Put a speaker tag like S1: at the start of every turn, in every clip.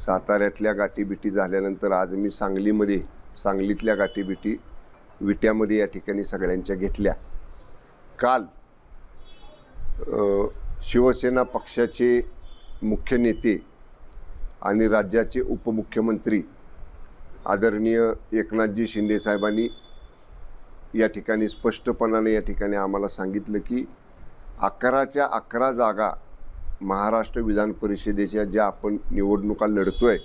S1: साताऱ्यातल्या गाठीबिटी झाल्यानंतर आज मी सांगलीतल्या गाठीबिटी विट्यामध्ये या ठिकाणी सगळ्यांच्या घेतल्या। काल शिवसेना पक्षाचे मुख्य नेते आणि राज्याचे उपमुख्यमंत्री आदरणीय एकनाथजी शिंदे साहेबांनी या ठिकाणी स्पष्टपणाने या ठिकाणी आम्हाला सांगितलं की 11च्या 11 जागा महाराष्ट्र विधान परिषदेच्या ज्या आपण निवडणुका लढतोय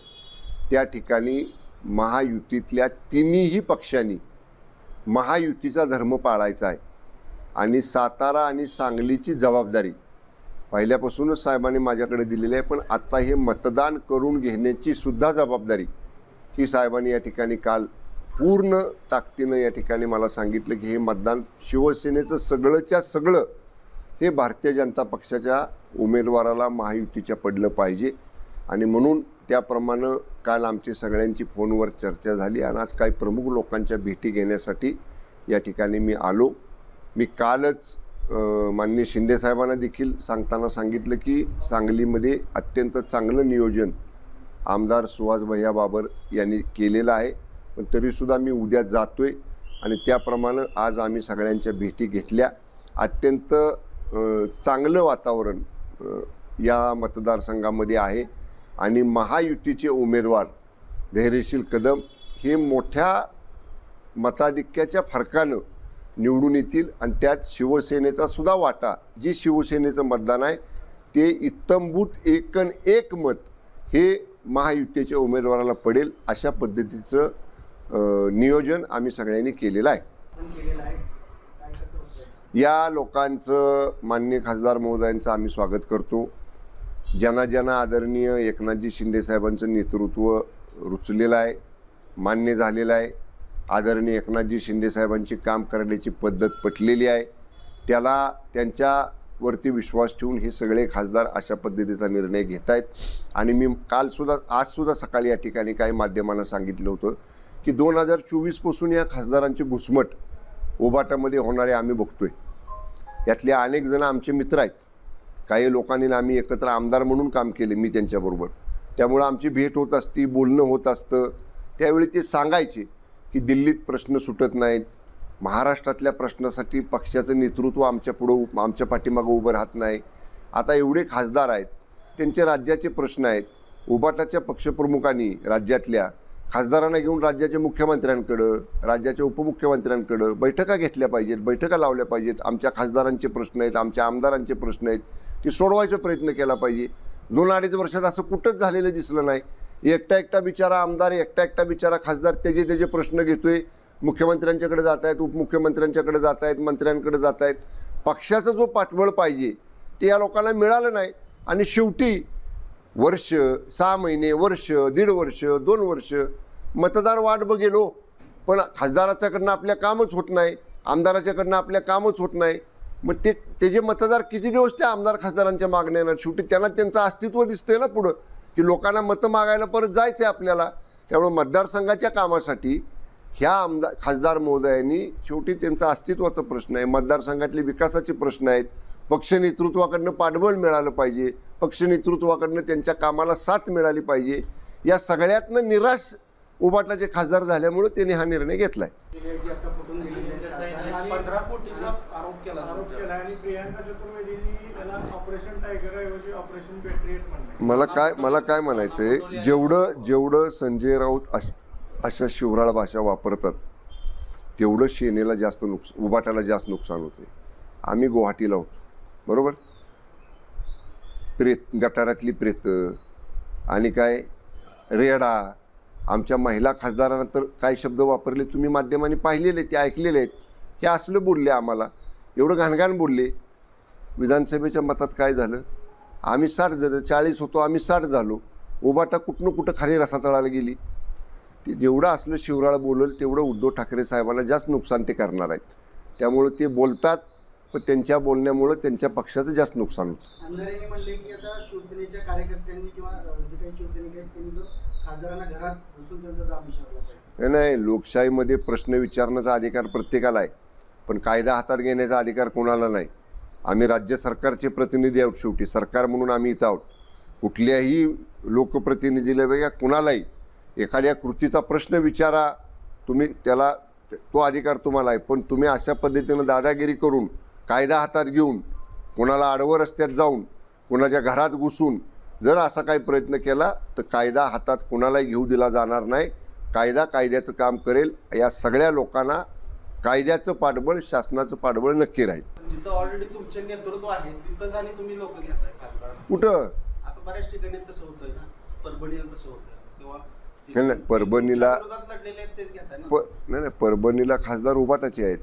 S1: त्या ठिकाणी महायुतीतल्या तिन्ही पक्षांनी महायुतीचा धर्म पाळायचा आहे आणि सातारा आणि सांगलीची जबाबदारी पहिल्यापासूनच साहेबांनी माझ्याकडे दिलेली आहे, पण आता हे मतदान करून घेण्याची सुद्धा जबाबदारी ही साहेबांनी या ठिकाणी काल पूर्ण ताकदीनं या ठिकाणी मला सांगितलं की हे मतदान शिवसेनेचं सगळंच्या सगळं हे भारतीय जनता पक्षाच्या उमेदवाराला महायुतीच्या पडलं पाहिजे आणि म्हणून त्याप्रमाणे काल आमची सगळ्यांची फोनवर चर्चा झाली आणि आज काही प्रमुख लोकांच्या भेटी घेण्यासाठी या ठिकाणी मी आलो। मी कालच माननीय शिंदे साहेबांना देखील सांगताना सांगितलं की सांगलीमध्ये अत्यंत चांगलं नियोजन आमदार सुहास भैया बाबर यांनी केलेलं आहे, पण तरीसुद्धा मी उद्या जातोय आणि त्याप्रमाणे आज आम्ही सगळ्यांच्या भेटी घेतल्या। अत्यंत चांगलं वातावरण या मतदारसंघामध्ये आहे आणि महायुतीचे उमेदवार धैर्यशील कदम हे मोठ्या मताधिक्याच्या फरकानं निवडून येतील आणि त्यात शिवसेनेचा सुद्धा वाटा, जे शिवसेनेचं मतदान आहे ते इत्तंभूत एक मत हे महायुतीच्या उमेदवाराला पडेल अशा पद्धतीचं नियोजन आम्ही सगळ्यांनी केलेलं आहे। या लोकांचं माननीय खासदार महोदयांचं आम्ही स्वागत करतो। ज्यांना आदरणीय एकनाथजी शिंदे साहेबांचं नेतृत्व रुचलेलं आहे, मान्य झालेलं आहे, आदरणीय एकनाथजी शिंदे साहेबांची काम करण्याची पद्धत पटलेली आहे, त्याला त्यांच्यावरती विश्वास ठेवून हे सगळे खासदार अशा पद्धतीचा निर्णय घेत आहेत। आणि मी आजसुद्धा सकाळी या ठिकाणी काही माध्यमांना सांगितलं होतं की 2024 पासून या खासदारांची घुसमट उबाटामध्ये होणारे आम्ही बघतोय। यातले अनेक जण आमचे मित्र आहेत, काही लोकांनी आम्ही एकत्र आमदार म्हणून काम केले मी त्यांच्याबरोबर, त्यामुळे आमची भेट होत असती, बोलणं होत असतं। त्यावेळी ते सांगायचे की दिल्लीत प्रश्न सुटत नाहीत, महाराष्ट्रातल्या प्रश्नासाठी पक्षाचं नेतृत्व आमच्या पाठीमागं उभं राहत नाही। आता एवढे खासदार आहेत, त्यांचे राज्याचे प्रश्न आहेत, उबाटाच्या पक्षप्रमुखांनी राज्यातल्या खासदारांना घेऊन राज्याच्या मुख्यमंत्र्यांकडं, राज्याच्या उपमुख्यमंत्र्यांकडं बैठका घेतल्या पाहिजेत, बैठका लावल्या पाहिजेत। आमच्या खासदारांचे प्रश्न आहेत, आमच्या आमदारांचे प्रश्न आहेत, ते सोडवायचा प्रयत्न केला पाहिजे। 2-2.5 वर्षात असं कुठंच झालेलं दिसलं नाही। एकटा बिचारा आमदार, एकटा बिचारा खासदार त्याचे प्रश्न घेतोय, मुख्यमंत्र्यांच्याकडे जात आहेत, उपमुख्यमंत्र्यांच्याकडे जात आहेत, मंत्र्यांकडे जात आहेत। पक्षाचा जो पाठबळ पाहिजे ते या लोकांना मिळालं नाही आणि शेवटी वर्ष, 6 महिने, वर्ष, 1.5 वर्ष, 2 वर्ष मतदार वाट बघेलो, पण खासदाराच्याकडनं आपल्या कामच होत नाही, आमदाराच्याकडनं आपल्या कामच होत नाही। मग त्याचे मतदार किती दिवस त्या आमदार खासदारांच्या मागण्या येणार? शेवटी त्यांना त्यांचं अस्तित्व दिसतंय ना पुढं की लोकांना मतं मागायला परत जायचं आहे आपल्याला। त्यामुळे मतदारसंघाच्या कामासाठी ह्या खासदार महोदयांनी शेवटी त्यांचा अस्तित्वाचा प्रश्न आहे, मतदारसंघातले विकासाचे प्रश्न आहेत, पक्ष नेतृत्वाकडनं पाठबळ मिळालं पाहिजे, पक्ष नेतृत्वाकडनं त्यांच्या कामाला साथ मिळाली पाहिजे। या सगळ्यातनं निराश उबाटाचे खासदार झाल्यामुळे त्यांनी हा निर्णय घेतलाय। मला काय म्हणायचंय, जेवढं संजय राऊत अशा शिवराळ भाषा वापरतात तेवढं सेनेला जास्त उबाटाला जास्त नुकसान होते। आम्ही गुवाहाटीला होतो, बरोबर, गटारातली प्रेत आणि काय रेडा, आमच्या महिला खासदारांना तर काय शब्द वापरले तुम्ही माध्यमांनी पाहिलेले, ते ऐकलेले आहेत। हे असलं बोलले, आम्हाला एवढं घाणघाण बोलले। विधानसभेच्या मतात काय झालं, आम्ही 40 होतो, आम्ही 60 झालो। उबाटा कुठं खाली रसातळाला गेली। ते जेवढं असलं शिवराळ बोलल तेवढं उद्धव ठाकरे साहेबांना जास्त नुकसान ते करणार आहेत। त्यामुळे ते बोलतात, पण त्यांच्या बोलण्यामुळे त्यांच्या पक्षाचं जास्त नुकसान होतं।
S2: आमदारांनी म्हणले की आता शिवसेनेच्या कार्यकर्त्यांनी किंवा जे काही शिवसैनिक आहेत त्यांनी खासदारांना घरात घुसून त्यांचा जाब विचारला पाहिजे।
S1: नाही, लोकशाहीमध्ये प्रश्न विचारण्याचा अधिकार प्रत्येकाला आहे, पण कायदा हातात घेण्याचा अधिकार कोणाला नाही। आम्ही राज्य सरकारचे प्रतिनिधी आहोत, शेवटी सरकार म्हणून आम्ही इथं आहोत। कुठल्याही लोकप्रतिनिधीला वेगळ्या कुणालाही एखाद्या कृतीचा प्रश्न विचारा, तुम्ही त्याला तो अधिकार तुम्हाला आहे. पण तुम्ही अशा पद्धतीनं दादागिरी करून कायदा हातात घेऊन कोणाला आडवं रस्त्यात जाऊन कोणाच्या घरात घुसून जर असा काही प्रयत्न केला तर कायदा हातात कोणालाही घेऊ दिला जाणार नाही. कायदा कायद्याचं काम करेल. या सगळ्या लोकांना कायद्याचं पाठबळ, शासनाचं पाठबळ नक्की राहील.
S2: जिथं ऑलरेडी तुमचे नेतृत्व आहे तिथंच आणि तुम्ही लोक घेताय खासदार.
S1: कुठं
S2: आता बऱ्याच ठिकाणी तसं होतंय ना, परभणीला तसं होतं किंवा
S1: नाही, परभणीला
S2: लढलेले आहेत तेच घेताय ना.
S1: नाही, परभणीला खासदार उभाटाचे आहेत.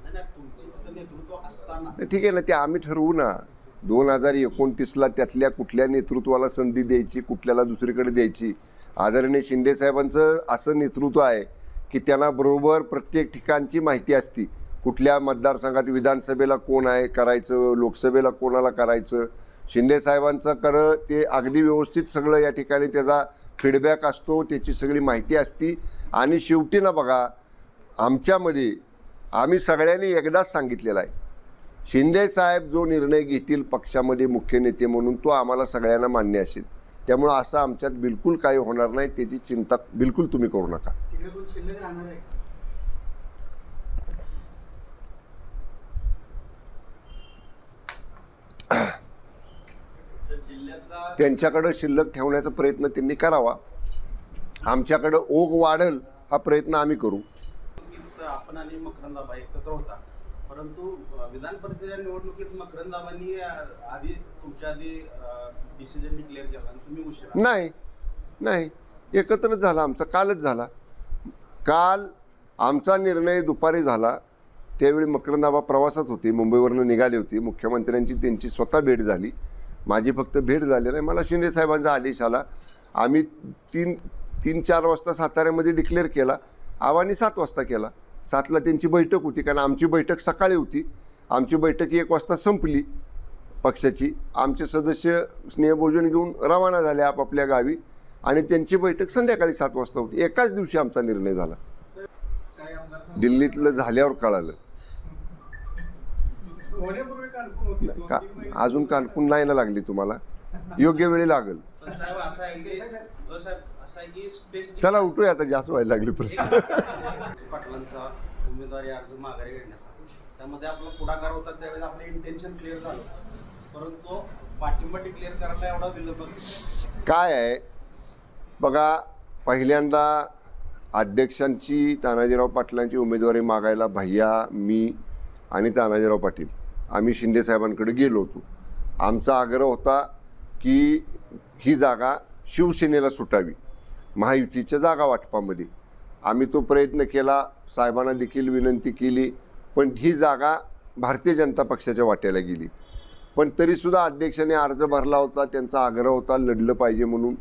S2: नाही, तुमची तिथं नेतृत्व असताना
S1: ठीक आहे ना, ते आम्ही ठरवू ना. 2029ला त्यातल्या कुठल्या नेतृत्वाला संधी द्यायची, कुठल्याला दुसरीकडे द्यायची. आदरणीय शिंदेसाहेबांचं असं नेतृत्व आहे की त्यांना बरोबर प्रत्येक ठिकाणची माहिती असती. कुठल्या मतदारसंघात विधानसभेला कोण आहे करायचं, लोकसभेला कोणाला करायचं. शिंदेसाहेबांच्याकडं ते अगदी व्यवस्थित सगळं या ठिकाणी त्याचा फीडबॅक असतो, त्याची सगळी माहिती असती. आणि शेवटी ना बघा, आमच्यामध्ये आम्ही सगळ्यांनी एकदाच सांगितलेला आहे, शिंदेसाहेब जो निर्णय घेतील पक्षामध्ये मुख्य नेते म्हणून तो आम्हाला सगळ्यांना मान्य असेल. त्यामुळं असं आमच्यात बिलकुल काही होणार नाही, त्याची चिंता बिलकुल तुम्ही करू नका.
S2: तिकडे कोण शिल्लक राहणार आहे?
S1: त्यांच्याकडं शिल्लक ठेवण्याचा प्रयत्न त्यांनी करावा. आमच्याकडं ओघ वाढेल हा प्रयत्न आम्ही करू.
S2: आपण आणि मकरंदाबा एकत्र होता, परंतु विधान परिषद निवडणुकीत मकरंदाबांनी आधी तुमच्या आधी डिसिजन डिक्लेअर केला आणि तुम्ही उशिरा.
S1: नाही, एकत्रच झाला आमचा. कालच झाला. काल आमचा निर्णय दुपारी झाला. त्यावेळी मकरंदाबा प्रवासात होते, मुंबईवरनं निघाले होते. मुख्यमंत्र्यांची त्यांची स्वतः भेट झाली. माझी फक्त भेट झाली नाही. मला शिंदेसाहेबांचा आदेश आला. आम्ही 3-4 वाजता साताऱ्यामध्ये डिक्लेअर केला. आव्हानी 7 वाजता केला. 7ला त्यांची बैठक होती, कारण आमची बैठक सकाळी होती. आमची बैठक 1 वाजता संपली पक्षाची. आमचे सदस्य स्नेहभोजन घेऊन रवाना झाले आपापल्या गावी आणि त्यांची बैठक संध्याकाळी 7 वाजता होती. एकाच दिवशी आमचा निर्णय झाला. दिल्लीतलं झाल्यावर कळालं. का अजून कानपून नाही ना लागली तुम्हाला? योग्य वेळी लागल. चला उठूया आता, जास्त व्हायला लागली प्रश्न.
S2: पाटलांचा उमेदवारी अर्ज माघारी घेण्याचा, त्यामध्ये आपला पुढाकार होता. त्यावेळेस आपलं इंटेन्शन क्लिअर झालं, परंतु पाठिंबा डिक्लेअर करायला एवढा विलंब
S1: काय आहे बघा. पहिल्यांदा अध्यक्षांची, तानाजीराव पाटलांची उमेदवारी मागायला भैया, मी आणि तानाजीराव पाटील आम्ही शिंदेसाहेबांकडे गेलो होतो. आमचा आग्रह होता की ही जागा शिवसेनेला सुटावी महायुतीच्या जागा वाटपामध्ये. आम्ही तो प्रयत्न केला, साहेबांना देखील विनंती केली, पण ही जागा भारतीय जनता पक्षाच्या वाट्याला गेली. पण तरीसुद्धा अध्यक्षांनी अर्ज भरला होता, त्यांचा आग्रह होता लढलं पाहिजे म्हणून.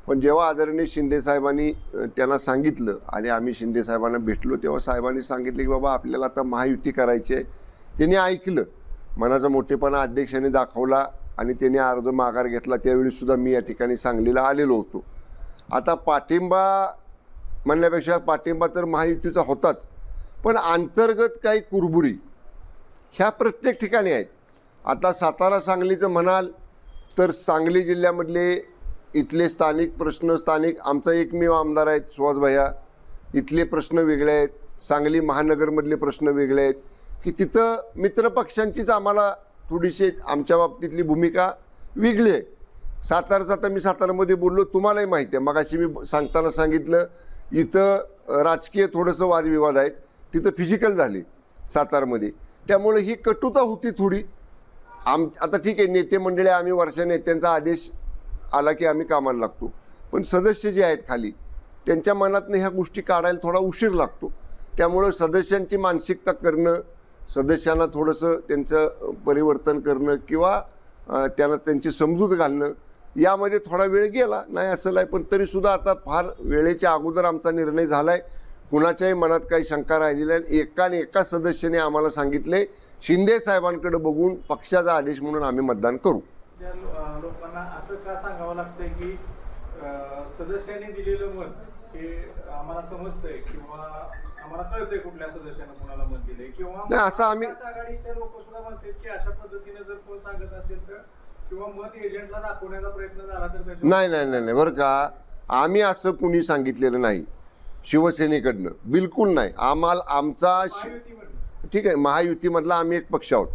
S1: पण जेव्हा आदरणीय शिंदेसाहेबांनी त्यांना सांगितलं आणि आम्ही शिंदेसाहेबांना भेटलो, तेव्हा साहेबांनी सांगितले की बाबा आपल्याला आता महायुती करायची आहे. त्यांनी ऐकलं, मनाचा मोठेपणा अध्यक्षांनी दाखवला आणि त्यांनी अर्ज माघार घेतला. त्यावेळीसुद्धा मी या ठिकाणी सांगलीला आलेलो होतो. आता पाठिंबा म्हणण्यापेक्षा पाठिंबा तर महायुतीचा होताच, पण अंतर्गत काही कुरबुरी ह्या प्रत्येक ठिकाणी आहेत. आता सातारा सांगलीचं म्हणाल तर सांगली जिल्ह्यामधले इथले स्थानिक प्रश्न, स्थानिक आमचा एकमेव आमदार आहेत सुहास भैया, इथले प्रश्न वेगळे आहेत. सांगली महानगरमधले प्रश्न वेगळे आहेत की तिथं मित्रपक्षांचीच आम्हाला थोडीशी आमच्या बाबतीतली भूमिका वेगळी आहे. सातारचं आता मी सातारामध्ये बोललो, तुम्हालाही माहिती आहे. मगाशी मी सांगताना सांगितलं इथं राजकीय थोडंसं वादविवाद आहेत, तिथं फिजिकल झाले सातारमध्ये. त्यामुळे ही कटुता होती थोडी. आता ठीक आहे, नेते मंडळी आम्ही वर्षा नेत्यांचा आदेश आला की आम्ही कामाला लागतो, पण सदस्य जे आहेत खाली त्यांच्या मनातनं ह्या गोष्टी काढायला थोडा उशीर लागतो. त्यामुळं सदस्यांची मानसिकता करणं, सदस्यांना थोडंसं त्यांचं परिवर्तन करणं किंवा त्यांना त्यांची समजूत घालणं यामध्ये थोडा वेळ गेला नाही असं नाही. पण तरीसुद्धा आता फार वेळेच्या अगोदर आमचा निर्णय झाला आहे. कुणाच्याही मनात काही शंका राहिलेली नाही. एका सदस्याने आम्हाला सांगितले शिंदे साहेबांकडे बघून पक्षाचा आदेश म्हणून आम्ही मतदान करू.
S3: लोकांना असं का सांगावं लागतंय की सदस्यांनी दिलेलं मत हे आम्हाला समजतंय किंवा आम्हाला कळतंय कुठल्या सदस्यानं कोणाला मत दिलंय, किंवा
S1: नाही असं आम्ही
S3: आघाडीचे लोक सुद्धा म्हणतात की अशा पद्धतीने जर कोण सांगत असेल तर किंवा मत एजंटला दाखवण्याचा प्रयत्न झाला तर त्याच्यावर
S1: नाही नाही नाही नाही बरं का, आम्ही असं कुणी सांगितलेलं नाही शिवसेनेकडनं, बिलकुल नाही. आम्हाला आमचा
S3: महायुतीमध्ये
S1: ठीक आहे, महायुतीमधला आम्ही एक पक्ष आहोत.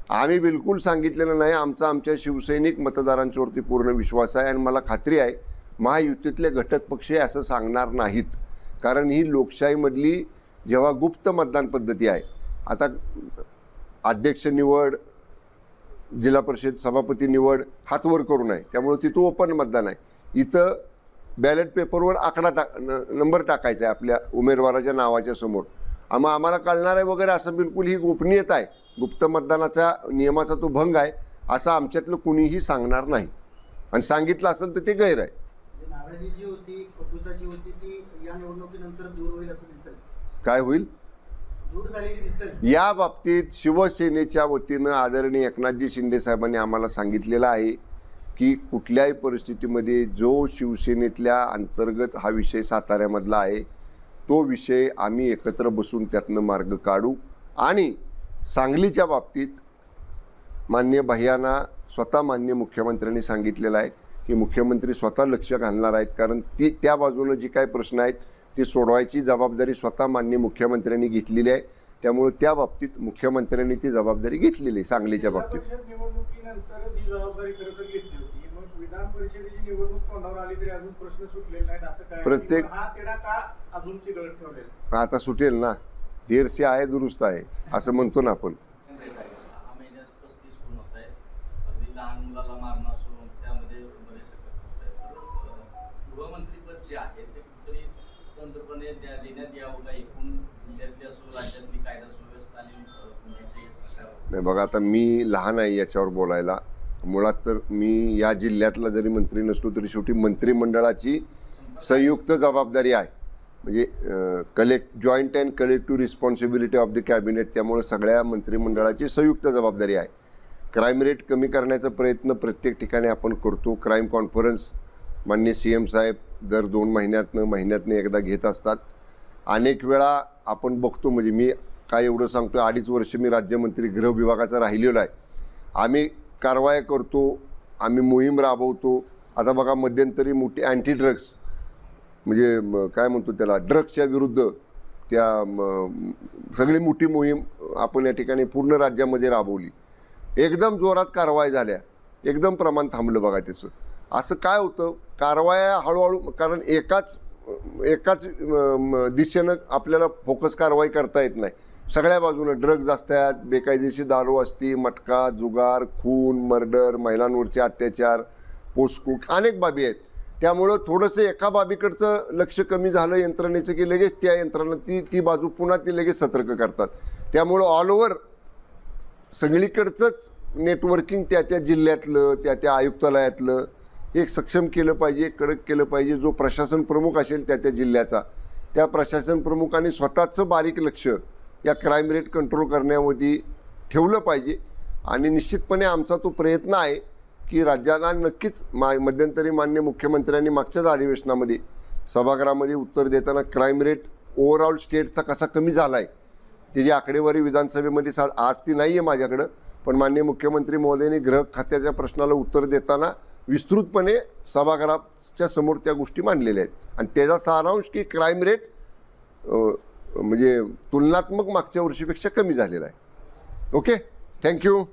S1: आम्ही बिलकुल सांगितलेलं नाही. आमच्या शिवसैनिक मतदारांच्यावरती पूर्ण विश्वास आहे आणि मला खात्री आहे महायुतीतले घटक पक्ष हे असं सांगणार नाहीत. कारण ही लोकशाहीमधली जेव्हा गुप्त मतदान पद्धती आहे, आता अध्यक्ष निवड, जिल्हा परिषद सभापती निवड हातवर करून आहे, त्यामुळे तिथं ओपन मतदान आहे. इथं बॅलेट पेपरवर नंबर टाकायचा आहे आपल्या उमेदवाराच्या नावाच्या समोर. आम्हाला कळणार आहे वगैरे असं बिलकुल ही गोपनीयता आहे, गुप्त मतदानाचा नियमाचा तो भंग आहे असं आमच्यातलं कुणीही सांगणार नाही. आणि सांगितलं असेल तर ते गैर आहे.
S2: नाराजी जी होती, कटुता जी होती, ती या निवडणुकीनंतर दूर होईल असं दिसेल.
S1: काय होईल
S2: दूर झालेली दिसेल.
S1: या बाबतीत शिवसेनेच्या वतीनं आदरणीय एकनाथजी शिंदे साहेबांनी आम्हाला सांगितलेलं आहे की कुठल्याही परिस्थितीमध्ये जो शिवसेनेतल्या अंतर्गत हा विषय साताऱ्यामधला आहे तो विषय आम्ही एकत्र बसून त्यातनं मार्ग काढू. आणि सांगलीच्या बाबतीत माननीय भैयांना स्वतः माननीय मुख्यमंत्र्यांनी सांगितलेलं आहे की मुख्यमंत्री स्वतः लक्ष घालणार आहेत, कारण त्या बाजूनं जी काही प्रश्न आहेत ती सोडवायची जबाबदारी स्वतः माननीय मुख्यमंत्र्यांनी घेतलेली आहे. त्यामुळे त्या बाबतीत मुख्यमंत्र्यांनी ती जबाबदारी घेतलेली आहे सांगलीच्या बाबतीत.
S3: जिल्हा परिषद निवडणुकीनंतरच ही जबाबदारी खरं तर घेतली होती. मग विधान परिषदेची निवडणूक तोंडावर आली तरी अजून प्रश्न सुटलेले नाहीत असं काय?
S1: प्रत्येक-
S3: हा तिढा का अजून चिघळत ठेवलेला?
S1: आता सुटेल ना, देर से आहे दुरुस्त आहे असं म्हणतो ना आपण.
S4: 6 महिन्यात 35 खून होत आहेत. अगदी लहान मुलाला मारणं असो, त्यामध्ये बरेचसे प्रकार होत आहेत. तर गृहमंत्रीपद जे आहे ते कुठेतरी तंत्रपणे देण्यात यावं का? एकूण जिल्ह्यातली असो, राज्यातली कायदा सुव्यवस्था आणि गुन्ह्याचे प्रकार.
S1: नाही बघा, आता मी लहान आहे याच्यावर बोलायला. मुळात तर मी या जिल्ह्यातला जरी मंत्री नसलो तरी शेवटी मंत्रिमंडळाची संयुक्त जबाबदारी आहे. म्हणजे joint and collective responsibility of the cabinet. त्यामुळे सगळ्या मंत्रिमंडळाची संयुक्त जबाबदारी आहे. क्राईम रेट कमी करण्याचा प्रयत्न प्रत्येक ठिकाणी आपण करतो. क्राईम कॉन्फरन्स माननीय CM साहेब दर 2 महिन्यातनं एकदा घेत असतात. अनेक वेळा आपण बघतो, म्हणजे मी काय एवढं सांगतो, 2.5 वर्ष मी राज्यमंत्री गृह विभागाचा राहिलेलो आहे. आम्ही कारवाया करतो, आम्ही मोहीम राबवतो. आता बघा मध्यंतरी मोठी अँटी ड्रग्स, म्हणजे काय म्हणतो त्याला, ड्रग्सच्या विरुद्ध सगळी मोठी मोहीम आपण या ठिकाणी पूर्ण राज्यामध्ये राबवली. एकदम जोरात कारवाया झाल्या, एकदम प्रमाण थांबलं बघा त्याचं. असं काय होतं, कारवाया हळूहळू, कारण एकाच दिशेनं आपल्याला फोकस कारवाई करता येत नाही. सगळ्या बाजूनं ड्रग्ज असतात, बेकायदेशीर दारू असते, मटका, जुगार, खून, मर्डर, महिलांवरचे अत्याचार, पोस्को, अनेक बाबी आहेत. त्यामुळं थोडंसं एका बाबीकडचं लक्ष कमी झालं यंत्रणेचं की लगेच त्या यंत्रणा ती बाजू पुन्हा ती लगेच सतर्क करतात. त्यामुळं ऑल ओव्हर सगळीकडचंच नेटवर्किंग त्या जिल्ह्यातलं, त्या आयुक्तालयातलं एक सक्षम केलं पाहिजे, कडक केलं पाहिजे. जो प्रशासन प्रमुख असेल त्या जिल्ह्याचा, त्या प्रशासन प्रमुखाने स्वतःचं बारीक लक्ष या क्राईम रेट कंट्रोल करण्यामध्ये ठेवलं पाहिजे. आणि निश्चितपणे आमचा तो प्रयत्न आहे की राज्याला नक्कीच मध्यंतरी माननीय मुख्यमंत्र्यांनी मागच्याच अधिवेशनामध्ये सभागृहामध्ये उत्तर देताना क्राईम रेट ओव्हरऑल स्टेटचा कसा कमी झाला आहे त्याची आकडेवारी विधानसभेमध्ये आज ती नाही आहे माझ्याकडं, पण माननीय मुख्यमंत्री महोदयांनी गृह खात्याच्या प्रश्नाला उत्तर देताना विस्तृतपणे सभागृहाच्या समोर त्या गोष्टी मांडलेल्या आहेत. आणि त्याचा सारांश की क्राईम रेट म्हणजे तुलनात्मक मागच्या वर्षीपेक्षा कमी झालेला आहे. Okay, thank you.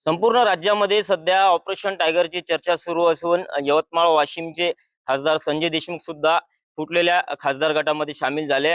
S5: संपूर्ण राज्यामध्ये सध्या ऑपरेशन टायगरची चर्चा सुरू असून यवतमाळ वाशिमचे खासदार संजय देशमुख सुद्धा फुटलेल्या खासदार गटामध्ये सामील झाले.